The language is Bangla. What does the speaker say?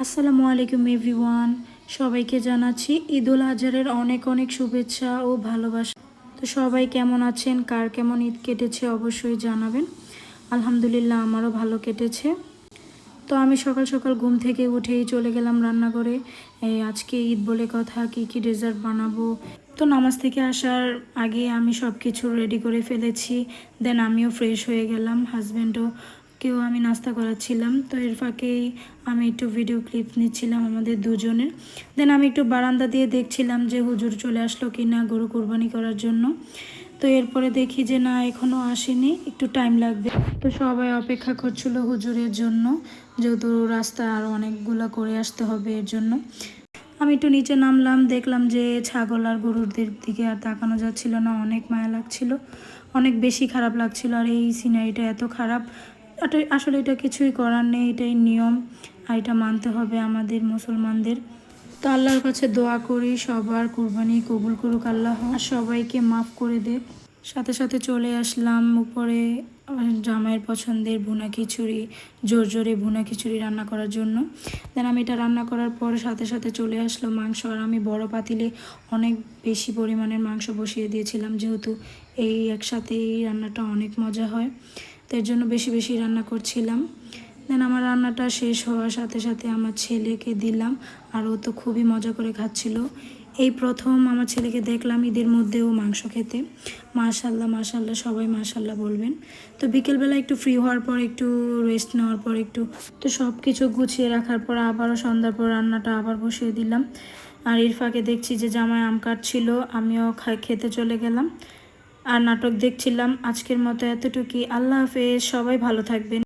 আসসালামু আলাইকুম এভরিওয়ান, সবাইকে জানাচ্ছি ঈদুল আজহারের অনেক অনেক শুভেচ্ছা ও ভালোবাসা। তো সবাই কেমন আছেন, কার কেমন ঈদ কেটেছে অবশ্যই জানাবেন। আলহামদুলিল্লাহ আমারও ভালো কেটেছে। তো আমি সকাল সকাল ঘুম থেকে উঠেই চলে গেলাম রান্নাঘরে। আজকে ঈদ বলে কথা, কি কি ডেজার্ট বানাবো। তো নামাজ থেকে আসার আগে আমি সব কিছু রেডি করে ফেলেছি। দেন আমিও ফ্রেশ হয়ে গেলাম, হাজব্যান্ডও কেউ আমি নাস্তা করাচ্ছিলাম। তো এর ফাঁকেই আমি একটু ভিডিও ক্লিপ নিচ্ছিলাম আমাদের দুজনের। দেন আমি একটু বারান্দা দিয়ে দেখছিলাম যে হুজুর চলে আসলো কি না গরু কুরবানি করার জন্য। তো এরপরে দেখি যে না, এখনও আসেনি, একটু টাইম লাগবে। তো সবাই অপেক্ষা করছিল হুজুরের জন্য, যেহেতু রাস্তা আর অনেকগুলো করে আসতে হবে এর জন্য। আমি একটু নিচে নামলাম, দেখলাম যে ছাগল আর গরুদের দিকে আর তাকানো যাচ্ছিল না, অনেক মায়া লাগছিল, অনেক বেশি খারাপ লাগছিল। আর এই সিনারিটা এত খারাপ, আসলে এটা কিছুই করার নেই, এটাই নিয়ম আর এটা মানতে হবে আমাদের মুসলমানদের। তো আল্লাহর কাছে দোয়া করি সবার কুরবানি কবুল করুক আল্লাহ, আর সবাইকে মাফ করে দেখ। সাথে সাথে চলে আসলাম উপরে জামাইয়ের পছন্দের ভুনা খিচুড়ি, জোর জোরে ভুনা খিচুড়ি রান্না করার জন্য। দেন আমি এটা রান্না করার পর সাথে সাথে চলে আসলো মাংস। আর আমি বড় পাতিলে অনেক বেশি পরিমাণের মাংস বসিয়ে দিয়েছিলাম, যেহেতু এই একসাথে এই রান্নাটা অনেক মজা হয়, তো এর জন্য বেশি বেশি রান্না করছিলাম। দেন আমার রান্নাটা শেষ হওয়ার সাথে সাথে আমার ছেলেকে দিলাম, আর ও তো খুবই মজা করে খাচ্ছিল। এই প্রথম আমার ছেলেকে দেখলাম ঈদের মধ্যেও মাংস খেতে। মাশাল্লাহ মাশাল্লাহ, সবাই মাশাল্লাহ বলবেন। তো বিকেলবেলা একটু ফ্রি হওয়ার পর, একটু রেস্ট নেওয়ার পর, একটু তো সব কিছু গুছিয়ে রাখার পর আবারও সন্ধ্যার পর রান্নাটা আবার বসিয়ে দিলাম। আর এর ফাঁকে দেখছি যে জামাই আম কাটছিল, আমিও খেতে চলে গেলাম আর নাটক দেখছিলাম। আজকের মতো এতটুকুই, আল্লাহ হাফেজ, সবাই ভালো থাকবেন।